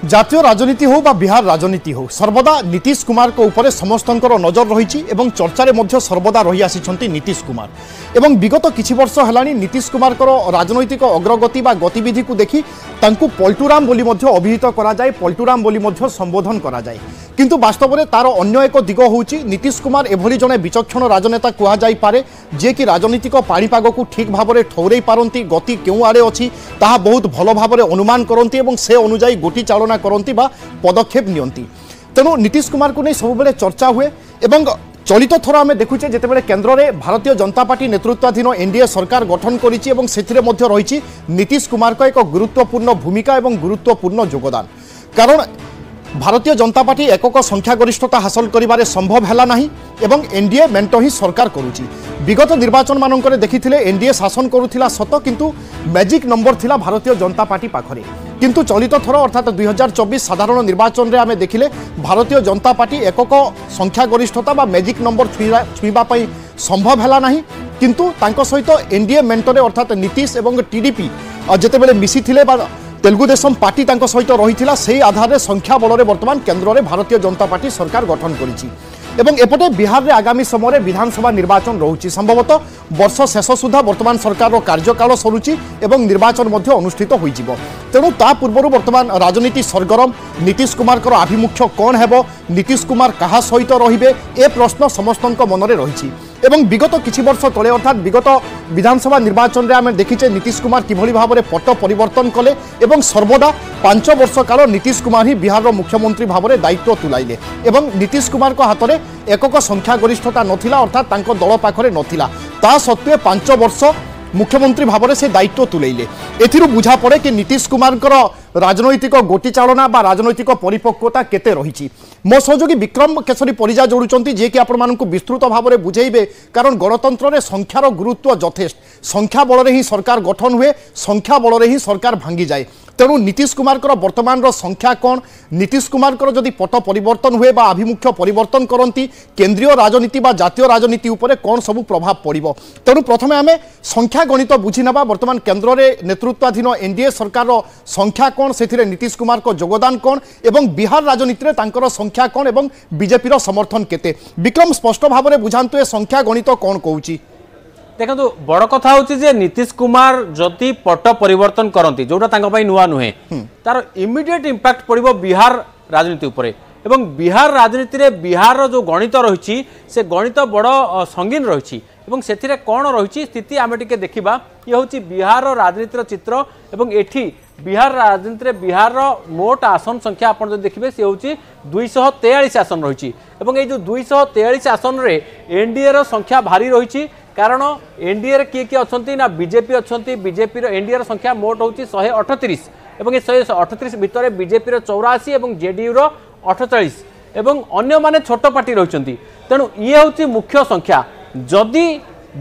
জাতীয় রাজনীতি হোক বা বিহার রাজনীতি হোক সর্বদা নীতিশ কুমার উপরে সমস্তଙ୍କର নজর রয়েছে এবং চর্চার মধ্যে সর্বদা রহি আসিছেন নীতিশ কুমার এবং বিগত কিছু বর্ষ হেলানি নীতিশ কুমারଙ୍କର রাজনৈতিক অগ্রগতি বা গতিবিধিকে দেখি তাঁকু পল্টুরাম বলি মধ্য অভিহিত করা যায়, পল্টুরাম বলি মধ্য সম্বোধন করা যায়। কিন্তু বাস্তবরে তার অন্য এক দিগ হচ্ছে নীতিশ কুমার এভাবে জনে বিচক্ষণ রাজনেতা কুহযাইপারে যে কি রাজনৈতিক পাণিপাগকু ঠিক ভাবে ঠৌরাই পারନ୍ତି, গতি কেউ আড়ে অছি তাহা বহুত ভালো ভাবে অনুমান করନ୍ତି এবং সে অনুযায়ী গোটি চালনা করନ୍ତି বা পদক্ষেপ নিয়ন্তি। তেণু নীতিশ কুমারকে নিয়ে সবুলে চর্চা হুয়ে এবং চলিত থর আমি দেখুছে যেতবে কেন্দ্রে ভারতীয় জনতা পার্টি নেতৃত্বাধীন এনডিএ সরকার গঠন করেছে এবং সেথিরে মধ্যে রয়েছে নীতিশ কুমারক এক গুরুত্বপূর্ণ ভূমিকা এবং গুরুত্বপূর্ণ যোগদান। কারণ ভারতীয় জনতা পার্টি একক সংখ্যাগরিষ্ঠতা হাসল করবার সম্ভব হেলা না এবং এনডিএ মেন্ট হি সরকার করুচি। বিগত নির্বাচন মানকরে দেখিলে এনডিএ শাসন করুলা সত কিন্তু ম্যাজিক নম্বর লা ভারতীয় জনতা পার্টি পাখরে। কিন্তু চলিত থর অর্থাৎ 2024 সাধারণ নির্বাচনে আমি দেখিলে ভারতীয় জনতা পার্টি একক সংখ্যাগরিষ্ঠতা বা ম্যাজিক নম্বর ছুঁবা সম্ভব হেলা না। কিন্তু তাঁক সহিত এনডিএ মেন্টরে অর্থাৎ নীতিশ এবং টিডিপি যেতবে মিশিলে বা তেলুগু দেশম পার্টি তাঁক সহিত রহিলা সেই আধারে সংখ্যা বলরে বর্তমান কেন্দ্রে ভারতীয় জনতা পার্টি সরকার গঠন করেছি। এবং এপটে বিহারে আগামী সময়ে বিধানসভা নির্বাচন রয়েছে, সম্ভবত বর্ষ শেষ সুদ্ধা বর্তমান সরকার কার্যকাল সরুচি এবং নির্বাচন মধ্যে অনুষ্ঠিত হয়ে যাব। তেণু তা পূর্বর বর্তমান রাজনীতি সরগরম, নীতিশ কুমারর আভিমুখ্য কণ হব, নীতিশ কুমার কাহা সহিত রহবে এ প্রশ্ন সমস্ত মনরে রয়েছে। এবং বিগত কিছু বর্ষ তলে অর্থাৎ বিগত বিধানসভা নির্বাচনে আমি দেখিছে নীতিশ কুমার কিভাবে ভাবে পট পরিবর্তন কলে এবং সর্বদা 5 বর্ষ কাল নীতিশ কুমার হি বিহারের মুখ্যমন্ত্রী ভাবে দায়িত্ব তুলাইলে এবং নীতিশ কুমার হাতরে একক সংখ্যাগরিষ্ঠতা নথিলা অর্থাৎ তাঁর দল পাখে নথিলা, তা সত্ত্বে 5 বর্ষ মুখ্যমন্ত্রী ভাবে সে দায়িত্ব তুলাইলে। এথিরু বুঝা পড়ে কি নীতিশ কুমারଙ୍କର রাজনৈতিক গোটি চালনা বা রাজনৈতিক পরিপক্বতা কেতে রয়েছে। মো সহযোগী বিক্রম কেশরী পরিজা যোড়ুচ্ছেন যে কি আপনার বিস্তৃত ভাবে বুঝাইবে, কারণ গণতন্ত্রে সংখ্যার গুরুত্ব যথেষ্ট। সংখ্যা বলরে হি সরকার গঠন হুয়ে, সংখ্যা বলরে হি সরকার ভাঙ্গি যায়। তেণু নীতিশ কুমারଙ୍କର বর্তমানর সংখ্যা কণ, নীতিশ কুমারଙ୍କର যদি পট পরিবর্তন হুয়ে বা আভিমুখ্য পরিবর্তন করନ୍ତି কেন্দ্রীয় রাজনীতি বা জাতীয় রাজনীতি উপরে কণ সবু প্রভাব পড়ব। তেণু প্রথমে আমি সংখ্যা গণিত বুঝি নেবা বর্তমান কেন্দ্রে নেতৃত্বাধীন এনডিএ সরকার সংখ্যা কণ, সেথিরে নীতিশ কুমারক যোগদান কণ এবং বিহার রাজনীতিরে তাঁকর সংখ্যা কণ এবং বিজেপির সমর্থন কেতে। বিক্রম স্পষ্ট ভাবে বুঝান্তু এ সংখ্যা গণিত কণ কৌছি। দেখুন বড় কথা হচ্ছে যে নীতিশ কুমার যদি পট পরিবর্তন করতে যেটা তাঁর নূয়া নুহে তার ইমিডিয়েট ইম্পাক্ট পড়ব বিহার রাজনীতি উপরে এবং বিহার রাজনীতি বিহার যে গণিত রয়েছে সে গণিত বড় সঙ্গীন রয়েছে এবং সেথিরে কোণ রয়েছে স্থিতি আমি টিকে দেখিবা। ইয়ে হচ্ছে বিহার রাজনীতির চিত্র এবং এটি বিহার রাজনীতি বিহার মোট আসন সংখ্যা আপনার যদি দেখবে সে হচ্ছে 243 আসন রয়েছে এবং এই যে 243 আসনরে এনডিএর সংখ্যা ভারী রয়েছে। কারণ এনডিএ কিଏ কিଏ অଛନ୍ତି না বিজেপি অଛନ୍ତି, বিজেপির এনডিএর সংখ্যা মোট হচ্ছে 138 এবং এই 138 ভিতরে বিজেপির 84 এবং জেডিইউর 48 এবং অন্য মানে ছোট পার্টি রয়েছেন। তেণু ইয়ে হচ্ছে মুখ্য সংখ্যা। যদি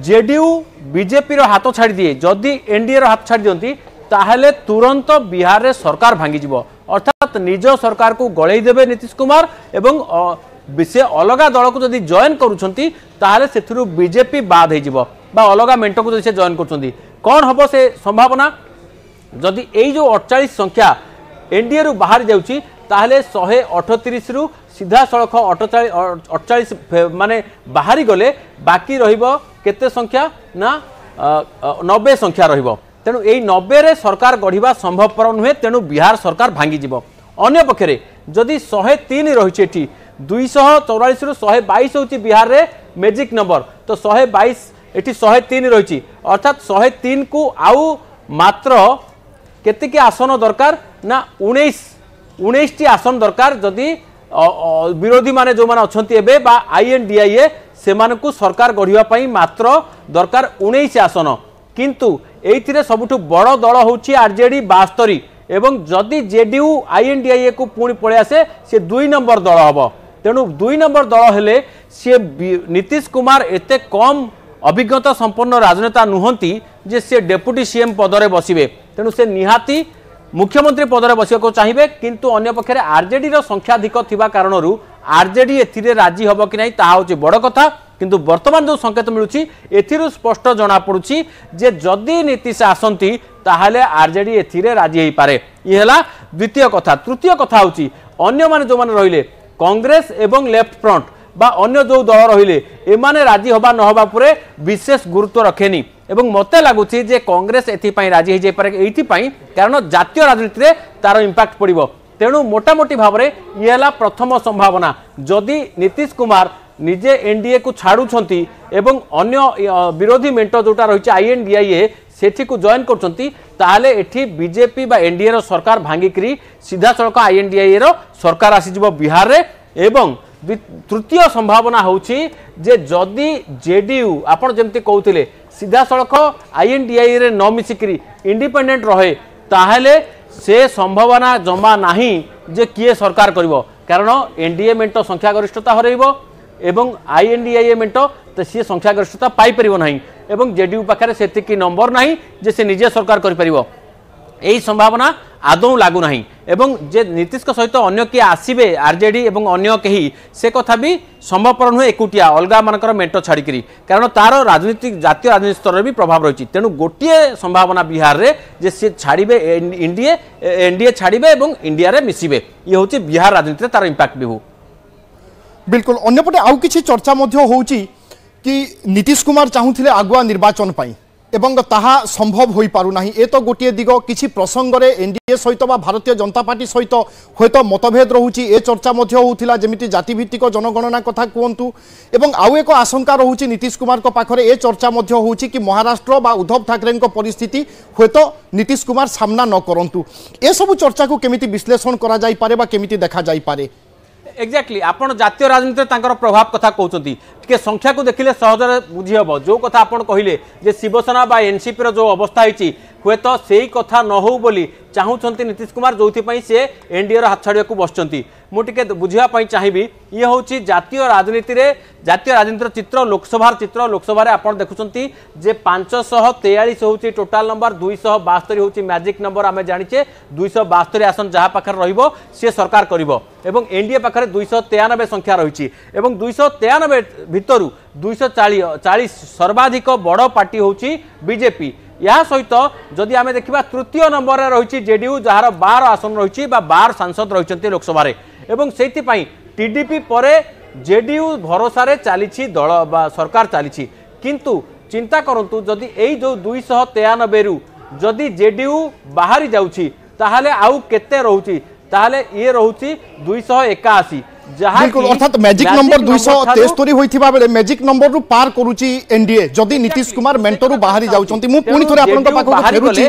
জেডিইউ বিজেপির হাত ছাড়ি দিয়ে, যদি এনডিএর হাত ছাড়ি দিকে তাহলে তুরন্ত বিহারে সরকার ভাঙ্গিযোগ, অর্থাৎ নিজ সরকারকে গড়াই দেবে নীতিশ কুমার এবং সে অলগা দলক যদি জয়েন করছেন তাহলে সেথিরু বিজেপি বাদ হয়ে যাব বা অলগা মেন্টক যদি সে জয়েন করছেন কণ হব সে সম্ভাবনা। যদি এই যে 48 সংখ্যা এনডিএ রু বাহারি যাচ্ছি তাহলে 138 রু সিধা সড়ক 48 মানে বাহারি গলে বাকি রহিব কেতে সংখ্যা না 90 সংখ্যা রহিব। তেণু এই 90 রে সরকার গঢ়িবা সম্ভবপর নুহে, তেণু বিহার সরকার ভাঙ্গি যাব। অন্য পক্ষে যদি 103 রয়েছে এটি 244 রু 122 হচ্ছে বিহার রে ম্যাজিক নম্বর, তো 122 এটি 103 রয়েছে অর্থাৎ 103 কু আউ মাত্র কেতিকি আসন দরকার না 19টি আসন দরকার। যদি বিরোধী মানে যে অনেক এবে বা আইএনডিআইএ সেমানকু সরকার গঢ়িবা পাই মাত্র দরকার 19 আসন। কিন্তু এইথিরে সবুঠু বড় দল হচ্ছে আরজেডি 72 এবং যদি জেডিইউ আইএনডিআইএ কু পুଣି পড়ে আসে সে 2 নম্বর দল হব। তেণু 2 নম্বর দল হলে সে নীতিশ কুমার এতে কম অভিজ্ঞতা সম্পন্ন রাজনেতা নুহতি যে সে ডেপুটি সিএম পদরে বসিবে, তেণু সে নিহাতি মুখ্যমন্ত্রী পদরে বসিବାକୁ চাহিবে। কিন্তু অন্য পক্ষে আরজেডি সংখ্যাধিক থিবা কারণରୁ আরজেডি এথিরে রাজি হব কি নাই তাহা হচ্ছে বড় কথা। কিন্তু বর্তমান যে সংকেত মিলুছি এথিরু স্পষ্ট জনা পড়ুছি যে যদি নীতিশ আসন্তি ताहले आरजेडी एथिरे राजी होई पारे। ये हला द्वितीय कथा। तृतीय कथा होची अन्य माने जो माने रहिले कांग्रेस एवं लेफ्ट फ्रंट बा अन्य जो दल रहिले एमाने राजी होबा न होबा पुरे विशेष गुरुत्व रखेनी एवं मते लागुची जे कांग्रेस एथिपाई राजी होई जाय पारे एथिपाई कारण जातीय राजनीति रे तार इंपैक्ट पड़िबो। तेणु मोटामोटी भाव में ये है प्रथम संभावना जदि नीतीश कुमार निजे एनडीए को छाड़ुंट एवं अन्य विरोधी मेंट जोटा रही आईएनडीआईए सेठी को जॉइन करते एठी बीजेपी बा एनडीए रो सरकार भांगिकी सीधा सड़क आईएनडीआईए रो सरकार आसीजिवो बिहार रे। एवं तृतीय संभावना होची जे जदि जेडीयू आपण जेमती कहउथिले सीधा सड़क आईएनडीआईए रे न मिसिकरी इंडिपेंडेंट रहे ताहले से संभावना जमा नहीं जे किए सरकार करिवो कारण एनडीए मेंट संख्यागरिष्ठता हरइबो एवं आईएनडीआईए मेंट तो सी संख्यागरिष्ठता पाई परिवो नहीं एवं जेडीयू पाखरे सेतिकी नंबर नहीं जे से निजे सरकार करि परिवो। यही संभावना आदौ लागू नहीं एवं जे नीतीश सहित अन्य किए आसबे आरजेडी एवं अन्य कहीं से कथा भी संभवपर नुहे एकुटिया अलगा मानकर मेंट छाड़िकी कारण तार राजनीतिक जातीय राजनीति स्तर भी प्रभाव रही। तेणु गोटे संभावना बिहार रे जे से छाड़े एनडीए छाड़े एवं इंडिया रे मिसिबे ये हूँ बिहार राजनीति तार इंपैक्ट भी हो। बिल्कुल अन्यपटे आउ किछि चर्चा मध्य होउची कि नीतीश कुमार चाहूथिले आगुआ निर्वाचन पाई एवं ताहा संभव होई पारु नाही। ए तो गोटे दिग किछि प्रसंग रे एनडीए सहित बा भारतीय जनता पार्टी सहित होयतो मतभेद रहुची ए चर्चा मध्य होउथिला जेमिति जातिभित्तिक जनगणना कथा कहंतु एवं आउ एक आशंका रहुची नीतीश कुमार को पाखरे ए चर्चा मध्य होउची कि महाराष्ट्र बा उद्धव ठाकरे को परिस्थिति होयतो नीतीश कुमार सामना न करंतु। ए सब चर्चा को केमिति विश्लेषण करा जाई पारे बा केमिति देखा जाई पारे। एक्जाक्टली आपण जातीय राजनीति प्रभाव कथा कहते टे संख्या को देखिले सहजरे बुझी हम जो कथा आपण कहले जे शिवसेना बा एनसीपी रो जो अवस्था होती हुए तो सही कथा न हो बोली चाहूँगी नीतीश कुमार जो से एनडीए हाथ छाड़ा बसुँच मुझे बुझापी चाहिए ये हूँ जातीय राजनीतिर चित्र लोकसभा आप देखुं जे 543 हूँ टोटाल नंबर 272 हूँ मैजिक नंबर आम जाचे 272 आसन जहाँ पाखे सी सरकार कर एनडीए पाखे 293 संख्या रही 293 भितर 240 सर्वाधिक बड़ पार्टी हूँ बीजेपी। या सहित जदि आम देखा तृतीय नंबर में रही जेडीयू जार 12 आसन रही 12 सांसद रही लोकसभा एवं से टीडीपी पर जेडीयू भरोसा चली दल सरकार चली किंतु चिंता करंतु जदि यही जो 293 रु जदि जेडीयू बाहरी जाउछि ताहाले आउ केते रहउछि ताहाले ये रहउछि 281 बिल्कुल अर्थात मैजिक नंबर 273 होइथिबा बेले मैजिक नंबर रु पार करूची एनडीए जदि नीतीश कुमार मेंटरू बाहरी जाउचंती। मु पुनी थोरे आपन पाखो फेरुची।